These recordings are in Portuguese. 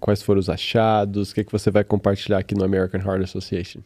Quais foram os achados? O que você vai compartilhar aqui no American Heart Association?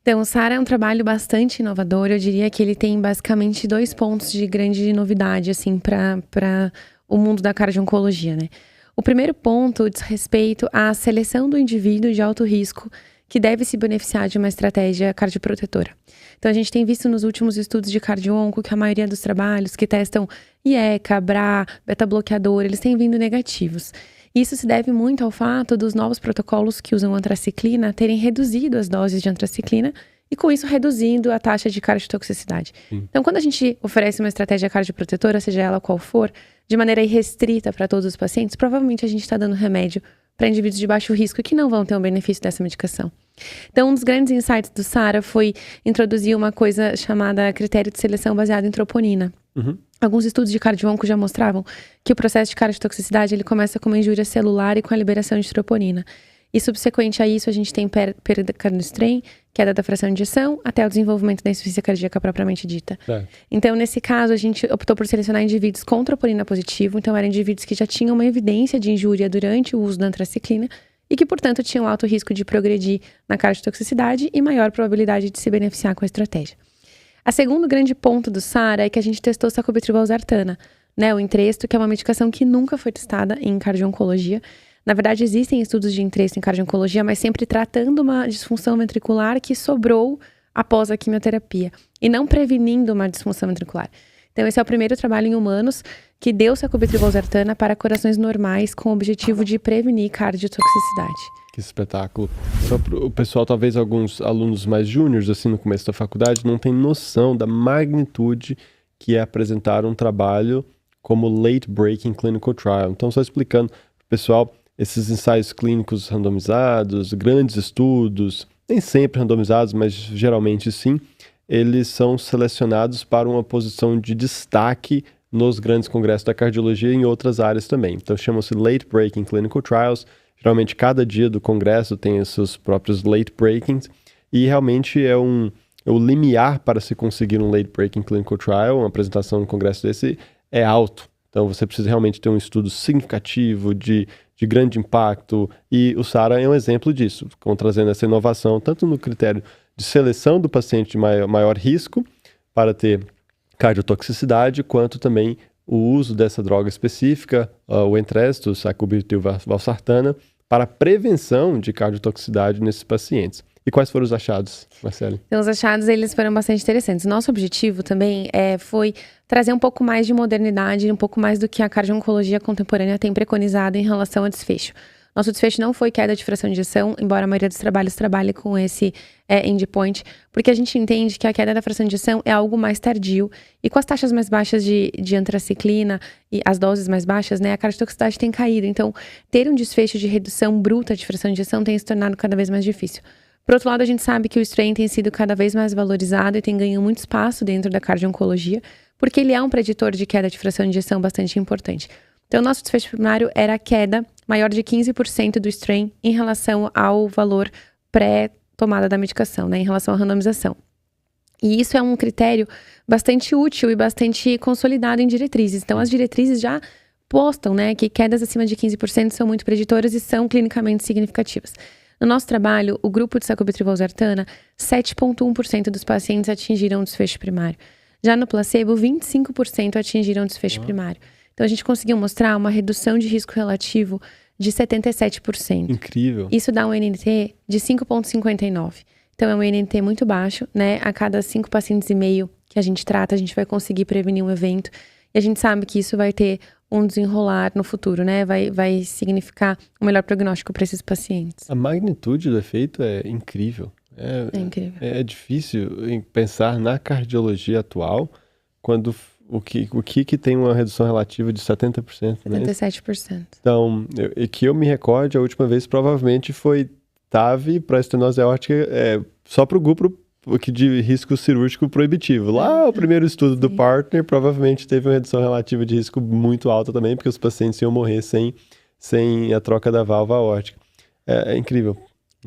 Então, o SARA é um trabalho bastante inovador. Eu diria que ele tem basicamente 2 pontos de grande novidade, assim, para o mundo da cardio-oncologia, né? O primeiro ponto diz respeito à seleção do indivíduo de alto risco que deve se beneficiar de uma estratégia cardioprotetora. Então, a gente tem visto nos últimos estudos de cardio-onco que a maioria dos trabalhos que testam IECA, BRA, beta-bloqueador, eles têm vindo negativos. Isso se deve muito ao fato dos novos protocolos que usam antraciclina terem reduzido as doses de antraciclina e, com isso, reduzindo a taxa de cardiotoxicidade. Então, quando a gente oferece uma estratégia cardioprotetora, seja ela qual for, de maneira irrestrita para todos os pacientes, provavelmente a gente está dando remédio para indivíduos de baixo risco que não vão ter um benefício dessa medicação. Então, um dos grandes insights do SARA foi introduzir uma coisa chamada critério de seleção baseado em troponina. Alguns estudos de cardio-onco já mostravam que o processo de cardiotoxicidade ele começa com uma injúria celular e com a liberação de troponina. E subsequente a isso, a gente tem perda cardio-strain, queda da fração de ejeção, até o desenvolvimento da insuficiência cardíaca propriamente dita. Então, nesse caso, a gente optou por selecionar indivíduos com troponina positivo. Então, eram indivíduos que já tinham uma evidência de injúria durante o uso da antraciclina e que, portanto, tinham alto risco de progredir na cardiotoxicidade e maior probabilidade de se beneficiar com a estratégia. A segundo grande ponto do SARA é que a gente testou sacubitril/valsartana, né, o Entresto, que é uma medicação que nunca foi testada em cardio-oncologia. Na verdade, existem estudos de Entresto em cardio-oncologia, mas sempre tratando uma disfunção ventricular que sobrou após a quimioterapia e não prevenindo uma disfunção ventricular. Então, esse é o primeiro trabalho em humanos que deu sacubitril/valsartana para corações normais com o objetivo de prevenir cardiotoxicidade. Que espetáculo. Só pro o pessoal, talvez alguns alunos mais júniores, assim, no começo da faculdade, não tem noção da magnitude que é apresentar um trabalho como Late Breaking Clinical Trial. Então, só explicando para o pessoal, esses ensaios clínicos randomizados, grandes estudos, nem sempre randomizados, mas geralmente sim, eles são selecionados para uma posição de destaque nos grandes congressos da cardiologia e em outras áreas também. Então, chamam-se Late Breaking Clinical Trials. Geralmente, cada dia do congresso tem os seus próprios late breakings e realmente o limiar para se conseguir um late breaking clinical trial, uma apresentação no congresso desse, é alto. Então, você precisa realmente ter um estudo significativo, de grande impacto, e o SARA é um exemplo disso, trazendo essa inovação tanto no critério de seleção do paciente de maior risco para ter cardiotoxicidade, quanto também o uso dessa droga específica, o Entresto, sacubitril/valsartana, para prevenção de cardiotoxicidade nesses pacientes. E quais foram os achados, Marcele? Então, os achados, eles foram bastante interessantes. Nosso objetivo também foi trazer um pouco mais de modernidade, um pouco mais do que a cardio-oncologia contemporânea tem preconizado em relação ao desfecho. Nosso desfecho não foi queda de fração de ejeção, embora a maioria dos trabalhos trabalhe com esse endpoint, porque a gente entende que a queda da fração de ejeção é algo mais tardio, e com as taxas mais baixas de antraciclina e as doses mais baixas, né, a cardiotoxicidade tem caído. Então, ter um desfecho de redução bruta de fração de ejeção tem se tornado cada vez mais difícil. Por outro lado, a gente sabe que o strain tem sido cada vez mais valorizado e tem ganho muito espaço dentro da cardio-oncologia, porque ele é um preditor de queda de fração de ejeção bastante importante. Então, o nosso desfecho primário era a queda maior de 15% do strain em relação ao valor pré-tomada da medicação, né, em relação à randomização. E isso é um critério bastante útil e bastante consolidado em diretrizes. Então, as diretrizes já postam, né, que quedas acima de 15% são muito preditoras e são clinicamente significativas. No nosso trabalho, o grupo de sacubitril/valsartana, 7,1% dos pacientes atingiram o desfecho primário. Já no placebo, 25% atingiram o desfecho primário. Então, a gente conseguiu mostrar uma redução de risco relativo de 77%. Incrível. Isso dá um NNT de 5,59. Então, é um NNT muito baixo, né? A cada 5 pacientes e meio que a gente trata, a gente vai conseguir prevenir um evento. E a gente sabe que isso vai ter um desenrolar no futuro, né? Vai significar um melhor prognóstico para esses pacientes. A magnitude do efeito é incrível. É incrível. É difícil em pensar na cardiologia atual quando o que tem uma redução relativa de 70%. 77%. Né? Então, que eu me recorde, a última vez provavelmente foi TAV para estenose aórtica só para o grupo de risco cirúrgico proibitivo. Lá, o primeiro estudo do Partner provavelmente teve uma redução relativa de risco muito alta também, porque os pacientes iam morrer sem a troca da válvula aórtica. É incrível.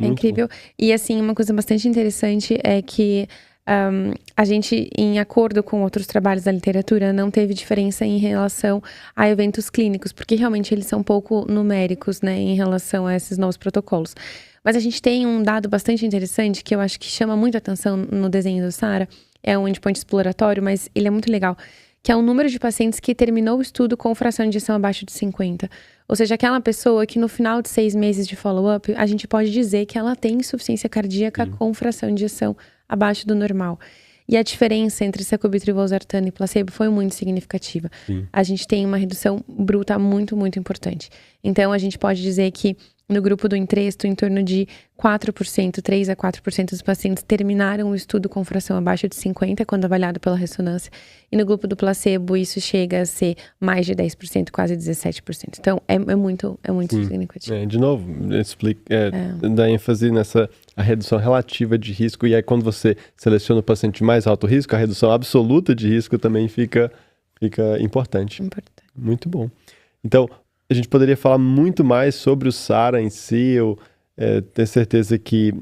É incrível. Bom. E assim, uma coisa bastante interessante é que A gente, em acordo com outros trabalhos da literatura, não teve diferença em relação a eventos clínicos, porque realmente eles são pouco numéricos, né, em relação a esses novos protocolos. Mas a gente tem um dado bastante interessante que eu acho que chama muito atenção no desenho do SARA. É um endpoint exploratório, mas ele é muito legal, que é o número de pacientes que terminou o estudo com fração de ejeção abaixo de 50. Ou seja, aquela pessoa que no final de 6 meses de follow-up, a gente pode dizer que ela tem insuficiência cardíaca com fração de ejeção abaixo do normal. E a diferença entre sacubitril, valsartana e placebo foi muito significativa. A gente tem uma redução bruta muito, muito importante. Então, a gente pode dizer que no grupo do Entresto, em torno de 4%, 3 a 4% dos pacientes terminaram o estudo com fração abaixo de 50, quando avaliado pela ressonância. E no grupo do placebo, isso chega a ser mais de 10%, quase 17%. Então, é muito significativo. De novo, dá ênfase nessa a redução relativa de risco. E aí, quando você seleciona o paciente de mais alto risco, a redução absoluta de risco também fica importante. Muito bom. Então, a gente poderia falar muito mais sobre o SARA em si. Eu tenho certeza que,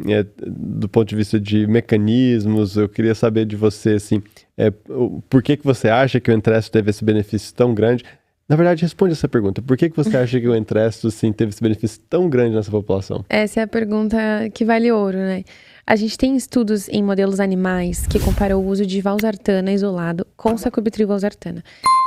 do ponto de vista de mecanismos, eu queria saber de você, assim, por que você acha que o Entresto teve esse benefício tão grande? Na verdade, responde essa pergunta. Por que você acha que o Entresto, assim, teve esse benefício tão grande nessa população? Essa é a pergunta que vale ouro, né? A gente tem estudos em modelos animais que comparam o uso de valsartana isolado com sacubitril valsartana.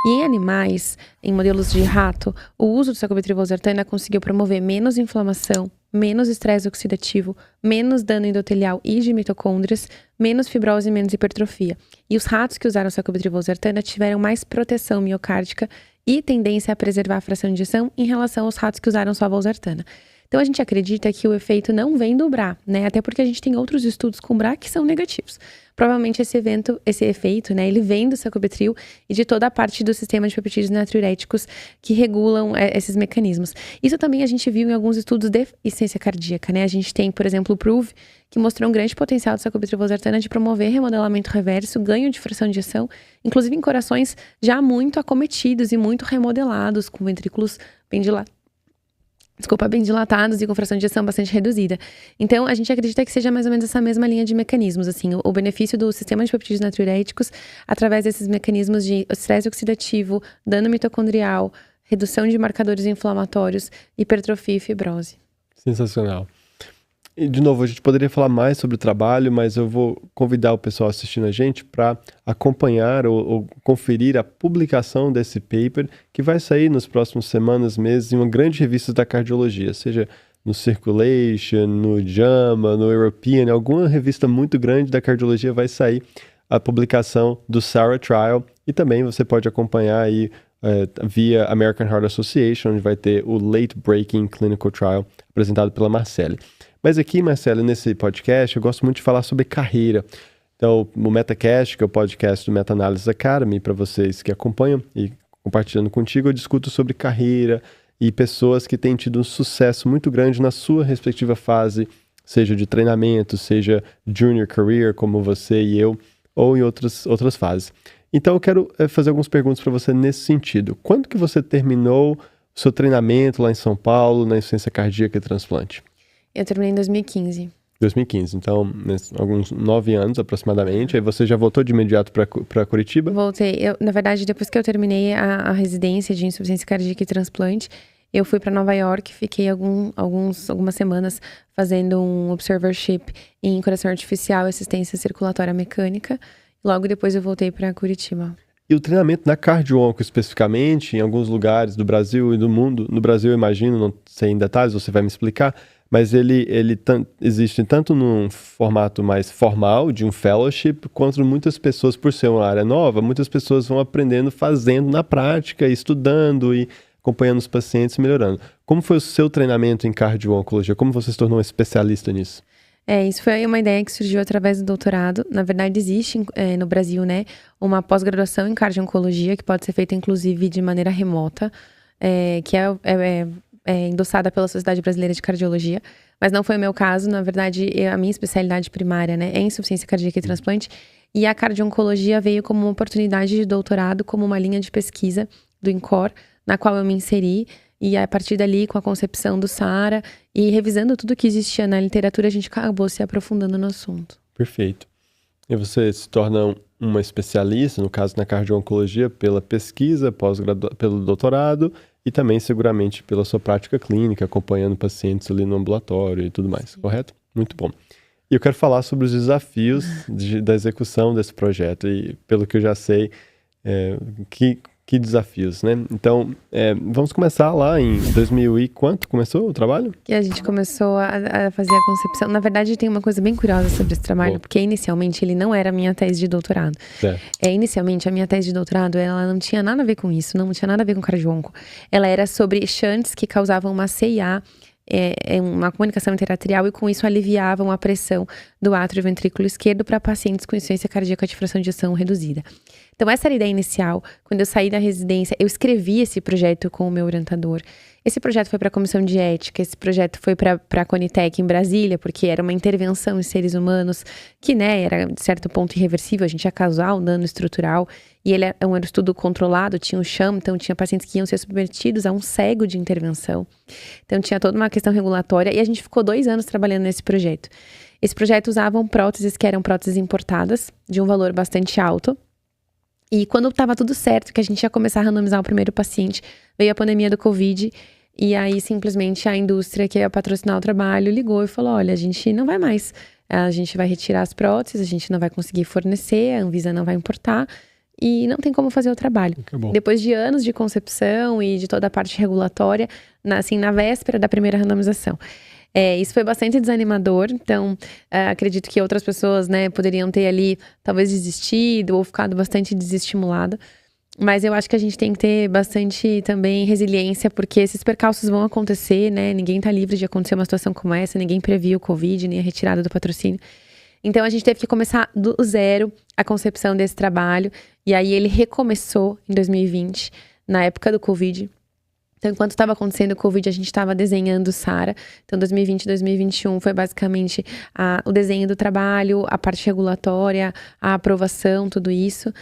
E em animais, em modelos de rato, o uso do sacubitril valsartana conseguiu promover menos inflamação, menos estresse oxidativo, menos dano endotelial e de mitocôndrias, menos fibrose e menos hipertrofia. E os ratos que usaram sacubitril valsartana tiveram mais proteção miocárdica e tendência a preservar a fração de ejeção em relação aos ratos que usaram só valsartana. Então, a gente acredita que o efeito não vem do BRA, né? Até porque a gente tem outros estudos com BRA que são negativos. Provavelmente esse efeito, né, ele vem do sacubitril e de toda a parte do sistema de peptídeos natriuréticos que regulam esses mecanismos. Isso também a gente viu em alguns estudos de insuficiência cardíaca, né? A gente tem, por exemplo, o PROVE, que mostrou um grande potencial do sacubitril valsartana de promover remodelamento reverso, ganho de fração de ejeção, inclusive em corações já muito acometidos e muito remodelados, com ventrículos bem dilatados e com fração de ejeção bastante reduzida. Então, a gente acredita que seja mais ou menos essa mesma linha de mecanismos, assim, o benefício do sistema de peptídeos natriuréticos através desses mecanismos de estresse oxidativo, dano mitocondrial, redução de marcadores inflamatórios, hipertrofia e fibrose. Sensacional. E, de novo, a gente poderia falar mais sobre o trabalho, mas eu vou convidar o pessoal assistindo a gente para acompanhar ou conferir a publicação desse paper, que vai sair nos próximos semanas, meses, em uma grande revista da cardiologia, seja no Circulation, no JAMA, no European, alguma revista muito grande da cardiologia vai sair a publicação do SARA Trial, e também você pode acompanhar aí via American Heart Association, onde vai ter o Late Breaking Clinical Trial apresentado pela Marcele. Mas aqui, Marcelo, nesse podcast, eu gosto muito de falar sobre carreira. Então, o Metacast, que é o podcast do Meta Analysis Academy, para vocês que acompanham e compartilhando contigo, eu discuto sobre carreira e pessoas que têm tido um sucesso muito grande na sua respectiva fase, seja de treinamento, seja junior career, como você e eu, ou em outras fases. Então, eu quero fazer algumas perguntas para você nesse sentido. Quando que você terminou o seu treinamento lá em São Paulo, na insuficiência cardíaca e transplante? Eu terminei em 2015. 2015, então, alguns 9 anos aproximadamente. Aí você já voltou de imediato para Curitiba? Voltei. Na verdade, depois que eu terminei a residência de insuficiência cardíaca e transplante, eu fui para Nova York, fiquei algumas semanas fazendo um observership em coração artificial e assistência circulatória mecânica. Logo depois eu voltei para Curitiba. E o treinamento na cardio-onco especificamente, em alguns lugares do Brasil e do mundo, no Brasil eu imagino, não sei em detalhes, você vai me explicar, mas ele existe tanto num formato mais formal, de um fellowship, quanto muitas pessoas, por ser uma área nova, muitas pessoas vão aprendendo, fazendo na prática, estudando e acompanhando os pacientes e melhorando. Como foi o seu treinamento em cardio-oncologia? Como você se tornou um especialista nisso? Isso foi uma ideia que surgiu através do doutorado. Na verdade, existe no Brasil, né, uma pós-graduação em cardio-oncologia, que pode ser feita, inclusive, de maneira remota, que é endossada pela Sociedade Brasileira de Cardiologia, mas não foi o meu caso. Na verdade, a minha especialidade primária, né, é insuficiência cardíaca e transplante, e a cardio-oncologia veio como uma oportunidade de doutorado, como uma linha de pesquisa do INCOR, na qual eu me inseri, e a partir dali, com a concepção do SARA e revisando tudo que existia na literatura, a gente acabou se aprofundando no assunto. Perfeito. E você se torna uma especialista, no caso na cardio-oncologia, pela pesquisa, pelo doutorado e também seguramente pela sua prática clínica, acompanhando pacientes ali no ambulatório e tudo mais, correto? Muito bom. E eu quero falar sobre os desafios da execução desse projeto e, pelo que eu já sei, que desafios, né? Então, vamos começar lá em 2000 e quanto começou o trabalho? Que a gente começou a fazer a concepção. Na verdade, tem uma coisa bem curiosa sobre esse trabalho, porque inicialmente ele não era a minha tese de doutorado. Inicialmente, a minha tese de doutorado, ela não tinha nada a ver com isso, não tinha nada a ver com cardio-onco. Ela era sobre shunts que causavam uma CIA, uma comunicação interatrial, e com isso aliviavam a pressão do átrio ventrículo esquerdo para pacientes com insuficiência cardíaca de fração de ejeção reduzida. Então, essa era a ideia inicial. Quando eu saí da residência, eu escrevi esse projeto com o meu orientador. Esse projeto foi para a Comissão de Ética, esse projeto foi para a Conitec em Brasília, porque era uma intervenção em seres humanos que, era, de certo ponto, irreversível, a gente ia causar um dano estrutural, e ele era um estudo controlado, tinha um sham, então tinha pacientes que iam ser submetidos a um cego de intervenção. Então, tinha toda uma questão regulatória, e a gente ficou 2 anos trabalhando nesse projeto. Esse projeto usavam próteses que eram próteses importadas, de um valor bastante alto. E quando estava tudo certo, que a gente ia começar a randomizar o primeiro paciente, veio a pandemia do Covid, e aí simplesmente a indústria que ia patrocinar o trabalho ligou e falou: olha, a gente não vai mais, a gente vai retirar as próteses, a gente não vai conseguir fornecer, a Anvisa não vai importar, e não tem como fazer o trabalho. Depois de anos de concepção e de toda a parte regulatória, na véspera da primeira randomização. Isso foi bastante desanimador, então acredito que outras pessoas, poderiam ter ali talvez desistido ou ficado bastante desestimulado. Mas eu acho que a gente tem que ter bastante também resiliência, porque esses percalços vão acontecer, Ninguém está livre de acontecer uma situação como essa, ninguém previu o Covid, nem a retirada do patrocínio. Então a gente teve que começar do zero a concepção desse trabalho, e aí ele recomeçou em 2020, na época do Covid. Então, enquanto estava acontecendo o Covid, a gente estava desenhando o SARA. Então, 2020 e 2021 foi basicamente o desenho do trabalho, a parte regulatória, a aprovação, tudo isso,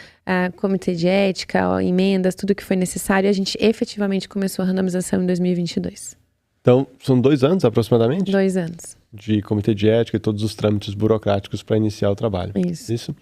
comitê de ética, emendas, tudo que foi necessário. E a gente efetivamente começou a randomização em 2022. Então, são 2 anos aproximadamente? 2 anos. De comitê de ética e todos os trâmites burocráticos para iniciar o trabalho. Isso.